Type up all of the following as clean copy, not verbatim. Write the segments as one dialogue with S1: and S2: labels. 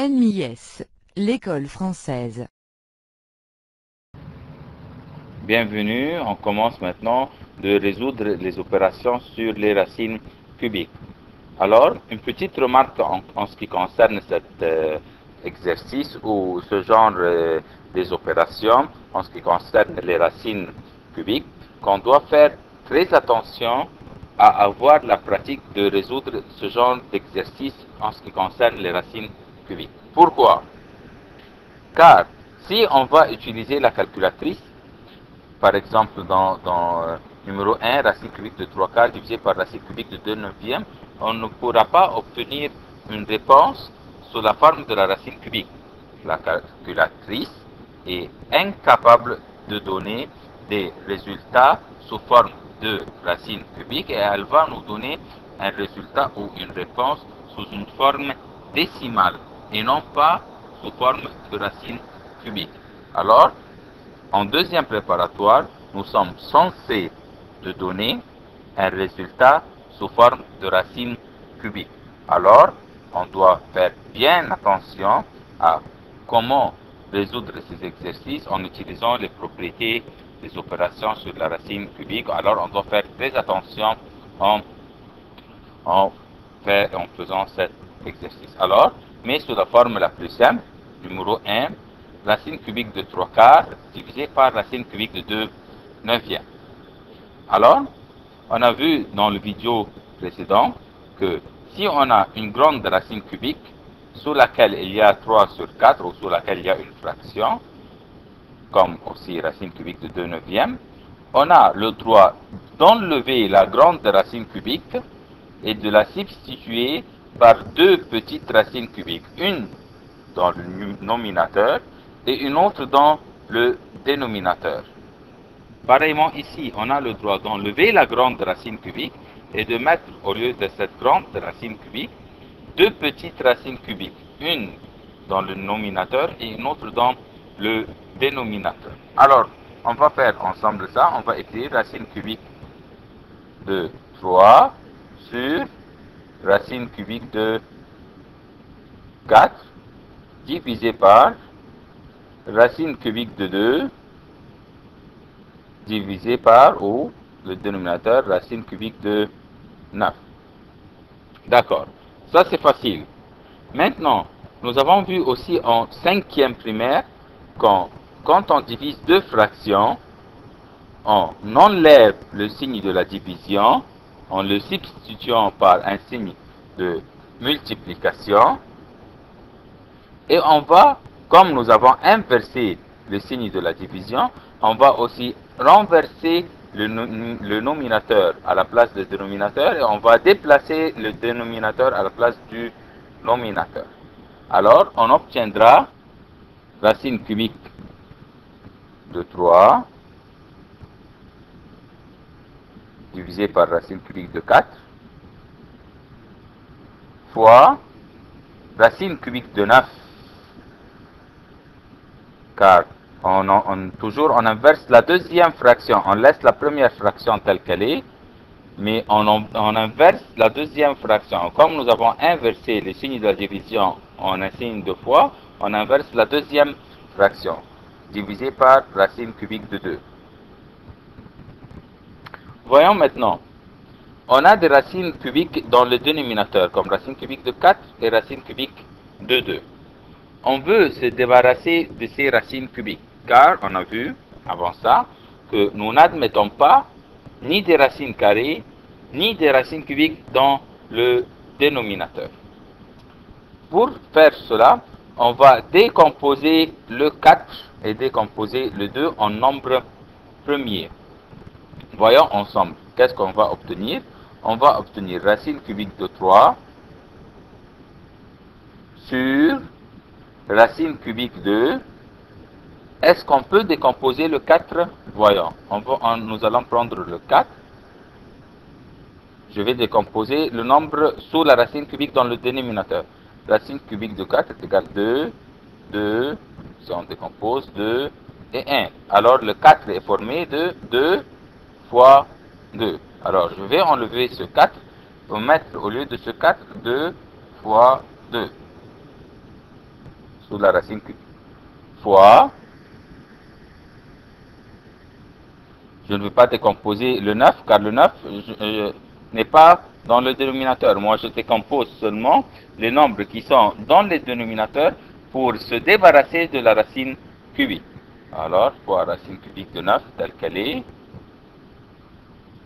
S1: NMIS, l'école française.
S2: Bienvenue, on commence maintenant de résoudre les opérations sur les racines cubiques. Alors, une petite remarque en ce qui concerne cet exercice ou ce genre des opérations, en ce qui concerne les racines cubiques, qu'on doit faire très attention à avoir la pratique de résoudre ce genre d'exercice en ce qui concerne les racines cubiques. Pourquoi? Car si on va utiliser la calculatrice, par exemple, dans numéro 1, racine cubique de 3 quarts divisé par racine cubique de 2 neuvièmes, on ne pourra pas obtenir une réponse sous la forme de la racine cubique. La calculatrice est incapable de donner des résultats sous forme de racine cubique et elle va nous donner un résultat ou une réponse sous une forme décimale et non pas sous forme de racine cubique. Alors, en deuxième préparatoire, nous sommes censés de donner un résultat sous forme de racine cubique. Alors, on doit faire bien attention à comment résoudre ces exercices en utilisant les propriétés des opérations sur la racine cubique. Alors, on doit faire très attention en faisant cet exercice. Alors, mais sous la forme la plus simple, numéro 1, racine cubique de 3 quarts divisé par racine cubique de 2 neuvièmes. Alors, on a vu dans le vidéo précédent que si on a une grande racine cubique sous laquelle il y a 3 sur 4 ou sous laquelle il y a une fraction, comme aussi racine cubique de 2 neuvièmes, on a le droit d'enlever la grande racine cubique et de la substituer par deux petites racines cubiques, une dans le nominateur et une autre dans le dénominateur. Pareillement ici, on a le droit d'enlever la grande racine cubique et de mettre au lieu de cette grande racine cubique deux petites racines cubiques, une dans le nominateur et une autre dans le dénominateur. Alors, on va faire ensemble ça, on va écrire racine cubique de 3 sur racine cubique de 4 divisé par racine cubique de 2 divisé par, ou le dénominateur, racine cubique de 9. D'accord, ça c'est facile. Maintenant, nous avons vu aussi en cinquième primaire quand on divise deux fractions, on enlève le signe de la division en le substituant par un signe de multiplication et on va, comme nous avons inversé le signe de la division, on va aussi renverser le nominateur à la place du dénominateur et on va déplacer le dénominateur à la place du nominateur. Alors, on obtiendra racine cubique de 3 divisé par racine cubique de 4 fois racine cubique de 9, car toujours on inverse la deuxième fraction, on laisse la première fraction telle qu'elle est, mais on inverse la deuxième fraction. Comme nous avons inversé les signes de la division en un signe de fois, on inverse la deuxième fraction, divisé par racine cubique de 2. Voyons maintenant, on a des racines cubiques dans le dénominateur, comme racine cubique de 4 et racine cubique de 2. On veut se débarrasser de ces racines cubiques, car on a vu avant ça que nous n'admettons pas ni des racines carrées, ni des racines cubiques dans le dénominateur. Pour faire cela, on va décomposer le 4 et décomposer le 2 en nombre premier. Voyons ensemble, qu'est-ce qu'on va obtenir? On va obtenir racine cubique de 3 sur racine cubique de... Est-ce qu'on peut décomposer le 4? Voyons, nous allons prendre le 4. Je vais décomposer le nombre sous la racine cubique dans le dénominateur. Racine cubique de 4 est égale 2, 2, si on décompose 2 et 1. Alors le 4 est formé de 2 fois 2. Alors je vais enlever ce 4 pour mettre au lieu de ce 4, 2 fois 2. sous la racine cubique, fois, je ne veux pas décomposer le 9, car le 9 n'est pas dans le dénominateur. Moi, je décompose seulement les nombres qui sont dans les dénominateurs pour se débarrasser de la racine cubique. Alors, fois racine cubique de 9, telle qu'elle est,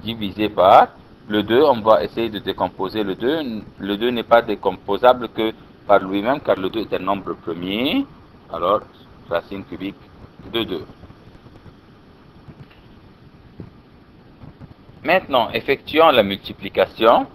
S2: divisé par le 2, on va essayer de décomposer le 2. Le 2 n'est pas décomposable que par lui-même, car le 2 est un nombre premier. Alors, racine cubique de 2. Maintenant, effectuons la multiplication.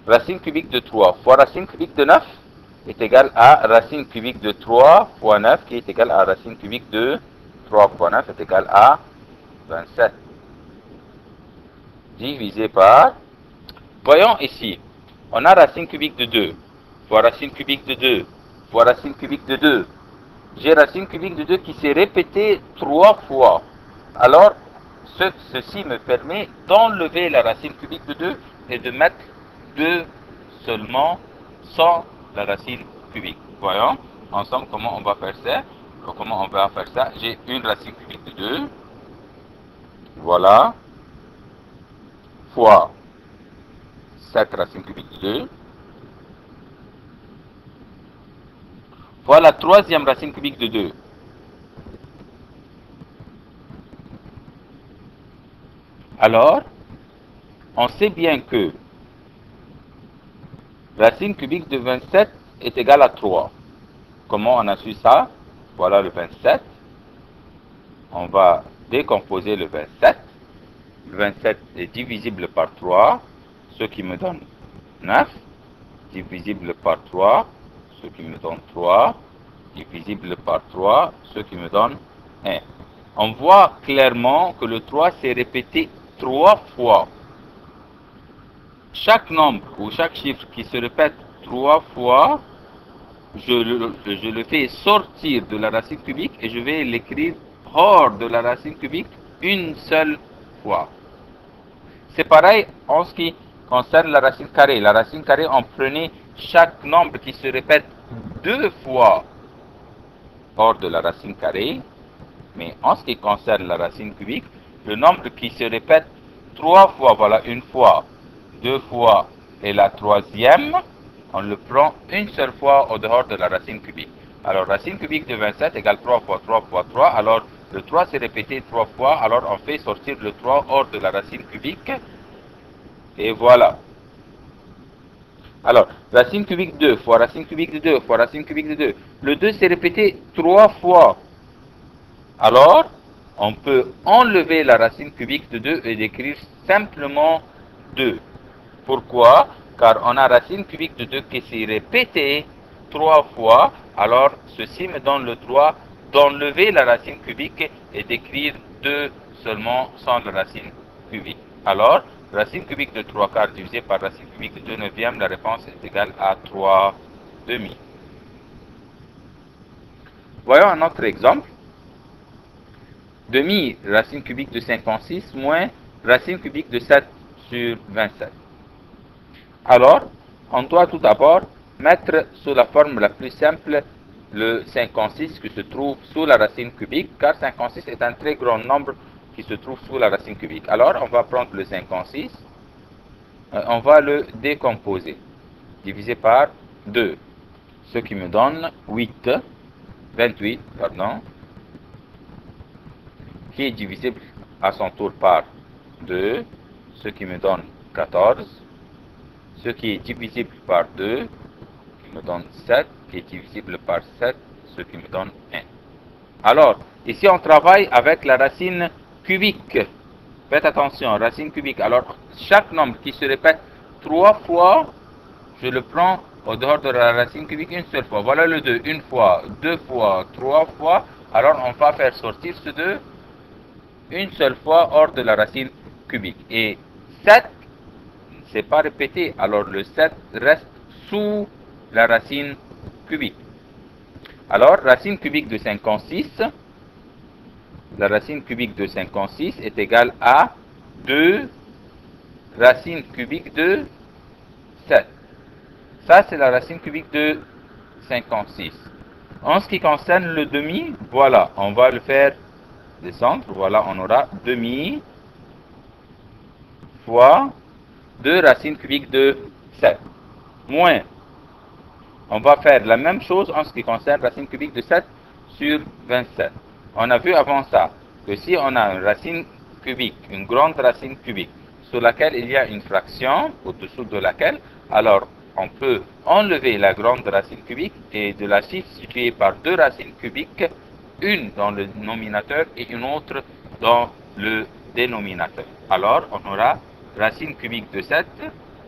S2: Racine cubique de 3 fois racine cubique de 9 est égal à racine cubique de 3 fois 9, qui est égal à racine cubique de 3 fois 9 est égal à 27. Divisé par, voyons ici, on a racine cubique de 2 fois racine cubique de 2 fois racine cubique de 2. J'ai racine cubique de 2 qui s'est répétée 3 fois. Alors, ceci me permet d'enlever la racine cubique de 2 et de mettre 2 seulement sans la racine cubique. Voyons ensemble comment on va faire ça. J'ai une racine cubique de 2. Voilà. Fois 7 racines cubiques de 2. Fois la troisième racine cubique de 2. Alors, on sait bien que racine cubique de 27 est égale à 3. Comment on a su ça? Voilà le 27. On va décomposer le 27. Le 27 est divisible par 3, ce qui me donne 9. Divisible par 3, ce qui me donne 3. Divisible par 3, ce qui me donne 1. On voit clairement que le 3 s'est répété 3 fois. Chaque nombre ou chaque chiffre qui se répète 3 fois, je le fais sortir de la racine cubique et je vais l'écrire hors de la racine cubique une seule fois. C'est pareil en ce qui concerne la racine carrée. La racine carrée, on prenait chaque nombre qui se répète 2 fois hors de la racine carrée. Mais en ce qui concerne la racine cubique, le nombre qui se répète 3 fois, voilà, une fois, 2 fois et la troisième, on le prend une seule fois au dehors de la racine cubique. Alors, racine cubique de 27 égale 3 fois 3 fois 3. Alors, le 3 s'est répété 3 fois. Alors, on fait sortir le 3 hors de la racine cubique. Et voilà. Alors, racine cubique 2 fois racine cubique de 2 fois racine cubique de 2. Le 2 s'est répété 3 fois. Alors, on peut enlever la racine cubique de 2 et écrire simplement 2. Pourquoi? Car on a racine cubique de 2 qui s'est répétée 3 fois. Alors, ceci me donne le droit d'enlever la racine cubique et d'écrire 2 seulement sans la racine cubique. Alors, racine cubique de 3 quarts divisé par racine cubique de 2 neuvième, la réponse est égale à 3 demi. Voyons un autre exemple. Demi racine cubique de 56 moins racine cubique de 7 sur 27. Alors, on doit tout d'abord mettre sous la forme la plus simple le 56 qui se trouve sous la racine cubique, car 56 est un très grand nombre qui se trouve sous la racine cubique. Alors, on va prendre le 56, on va le décomposer, divisé par 2, ce qui me donne 28, qui est divisible à son tour par 2, ce qui me donne 14, ce qui est divisible par 2, qui me donne 7, qui est divisible par 7, ce qui me donne 1. Alors, ici on travaille avec la racine cubique. Faites attention, racine cubique. Alors, chaque nombre qui se répète 3 fois, je le prends au dehors de la racine cubique une seule fois. Voilà le 2, une fois, 2 fois, 3 fois. Alors, on va faire sortir ce 2 une seule fois hors de la racine cubique. Et 7, c'est pas répété. Alors, le 7 reste sous la racine cubique. Alors, racine cubique de 56, la racine cubique de 56 est égale à 2 racine cubique de 7. Ça, c'est la racine cubique de 56. En ce qui concerne le demi, voilà, on va le faire descendre. Voilà, on aura demi fois 2 racines cubiques de 7. Moins, on va faire la même chose en ce qui concerne racine cubique de 7 sur 27. On a vu avant ça que si on a une racine cubique, une grande racine cubique, sur laquelle il y a une fraction, au-dessous de laquelle, alors on peut enlever la grande racine cubique et de la substituer par 2 racines cubiques, une dans le nominateur et une autre dans le dénominateur. Alors on aura racine cubique de 7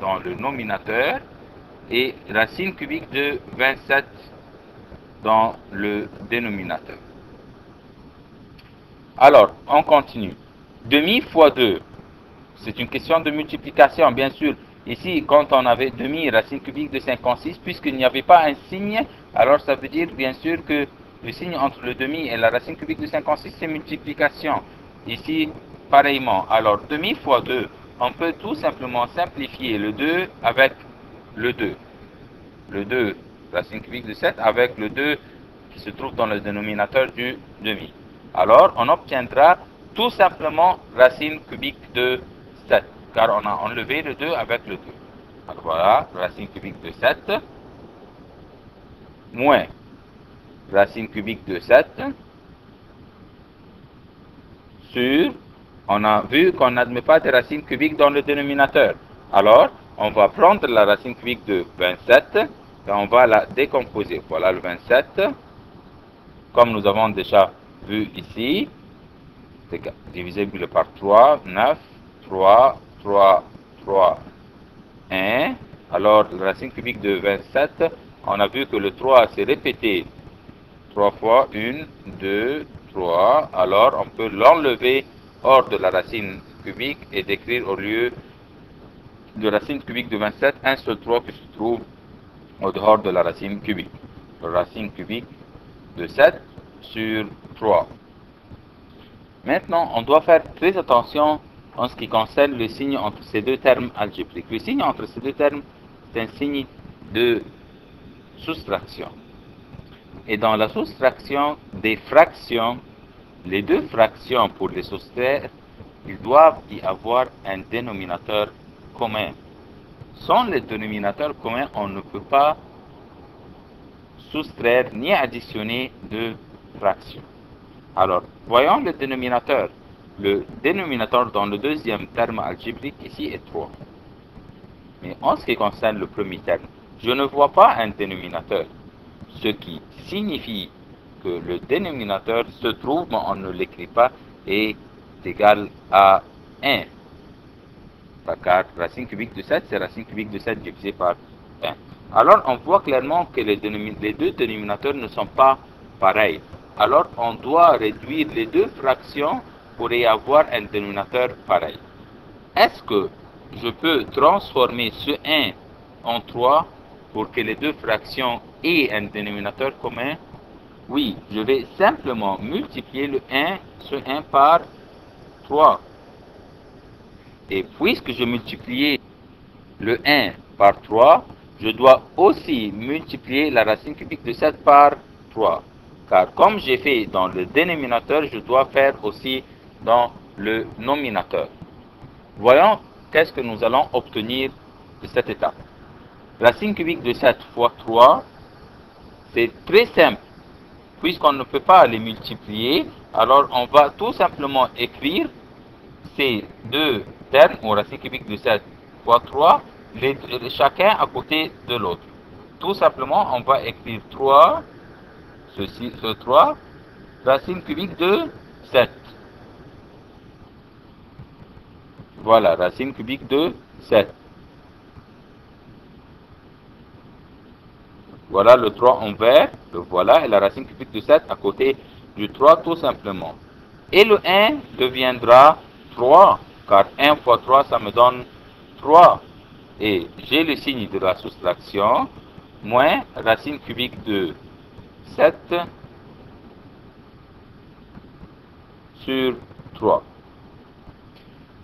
S2: dans le nominateur et racine cubique de 27 dans le dénominateur. Alors, on continue. Demi fois 2, c'est une question de multiplication, bien sûr. Ici, quand on avait demi racine cubique de 56, puisqu'il n'y avait pas un signe, alors ça veut dire, bien sûr, que le signe entre le demi et la racine cubique de 56, c'est multiplication. Ici, pareillement. Alors, demi fois 2, on peut tout simplement simplifier le 2 avec le 2. Le 2, racine cubique de 7, avec le 2 qui se trouve dans le dénominateur du demi. Alors, on obtiendra tout simplement racine cubique de 7, car on a enlevé le 2 avec le 2. Alors voilà, racine cubique de 7, moins racine cubique de 7, sur, on a vu qu'on n'admet pas de racine cubique dans le dénominateur. Alors, on va prendre la racine cubique de 27 et on va la décomposer. Voilà le 27, comme nous avons déjà vu ici, c'est divisible par 3, 9, 3, 3, 3, 1. Alors, la racine cubique de 27, on a vu que le 3 s'est répété 3 fois, 1, 2, 3. Alors, on peut l'enlever hors de la racine cubique et d'écrire au lieu de racine cubique de 27, un seul 3 qui se trouve au dehors de la racine cubique. La racine cubique de 7 sur 3. Maintenant, on doit faire très attention en ce qui concerne le signe entre ces deux termes algébriques. Le signe entre ces deux termes, c'est un signe de soustraction. Et dans la soustraction des fractions, les deux fractions, pour les soustraire, il doit y avoir un dénominateur commun. Sans le dénominateur commun, on ne peut pas soustraire ni additionner deux fractions. Alors, voyons le dénominateur. Le dénominateur dans le deuxième terme algébrique ici est 3. Mais en ce qui concerne le premier terme, je ne vois pas un dénominateur, ce qui signifie que le dénominateur se trouve, mais on ne l'écrit pas, est égal à 1. Car racine cubique de 7, c'est racine cubique de 7 divisé par 1. Alors, on voit clairement que les deux dénominateurs ne sont pas pareils. Alors, on doit réduire les deux fractions pour y avoir un dénominateur pareil. Est-ce que je peux transformer ce 1 en 3 pour que les deux fractions aient un dénominateur commun? Oui, je vais simplement multiplier ce 1 par 3. Et puisque je multiplie le 1 par 3, je dois aussi multiplier la racine cubique de 7 par 3. Car comme j'ai fait dans le dénominateur, je dois faire aussi dans le nominateur. Voyons qu'est-ce que nous allons obtenir de cette étape. Racine cubique de 7 fois 3, c'est très simple. Puisqu'on ne peut pas les multiplier, alors on va tout simplement écrire ces deux termes, ou racine cubique de 7 fois 3, chacun à côté de l'autre. Tout simplement, on va écrire 3, ce 3, racine cubique de 7. Voilà, racine cubique de 7. Voilà le 3 en vert, le voilà, et la racine cubique de 7 à côté du 3 tout simplement. Et le 1 deviendra 3, car 1 fois 3, ça me donne 3. Et j'ai le signe de la soustraction, moins racine cubique de 7 sur 3.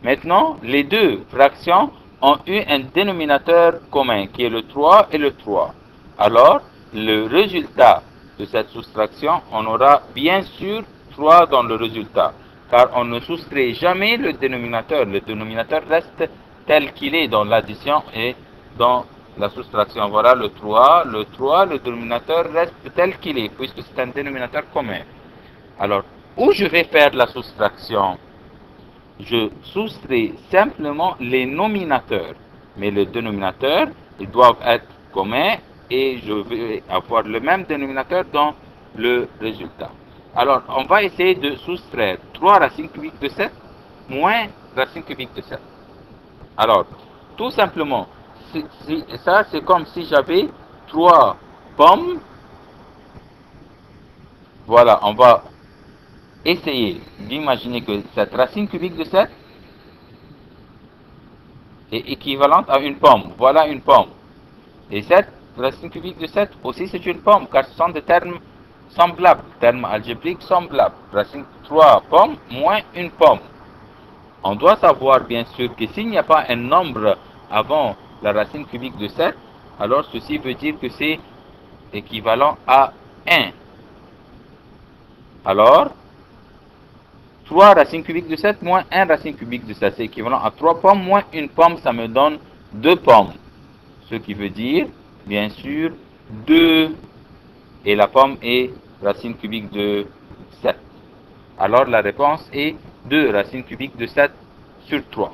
S2: Maintenant, les deux fractions, ont eu un dénominateur commun qui est le 3 et le 3. Alors, le résultat de cette soustraction, on aura bien sûr 3 dans le résultat, car on ne soustrait jamais le dénominateur. Le dénominateur reste tel qu'il est dans l'addition et dans la soustraction. Voilà le 3, le dénominateur reste tel qu'il est, puisque c'est un dénominateur commun. Alors, où je vais faire la soustraction? Je soustrais simplement les nominateurs, mais les dénominateurs, ils doivent être communs et je vais avoir le même dénominateur dans le résultat. Alors, on va essayer de soustraire 3 racines cubiques de 7 moins racine cubique de 7. Alors, tout simplement, ça c'est comme si j'avais 3 pommes. Voilà, on va essayer d'imaginer que cette racine cubique de 7 est équivalente à une pomme. Voilà une pomme. Et cette racine cubique de 7 aussi c'est une pomme, car ce sont des termes semblables, termes algébriques semblables. Racine 3 pommes moins une pomme. On doit savoir bien sûr que s'il n'y a pas un nombre avant la racine cubique de 7, alors ceci veut dire que c'est équivalent à 1. Alors, 3 racines cubiques de 7 moins 1 racine cubique de 7, c'est équivalent à 3 pommes moins une pomme, ça me donne 2 pommes. Ce qui veut dire, bien sûr, 2. Et la pomme est racine cubique de 7. Alors la réponse est 2 racines cubiques de 7 sur 3.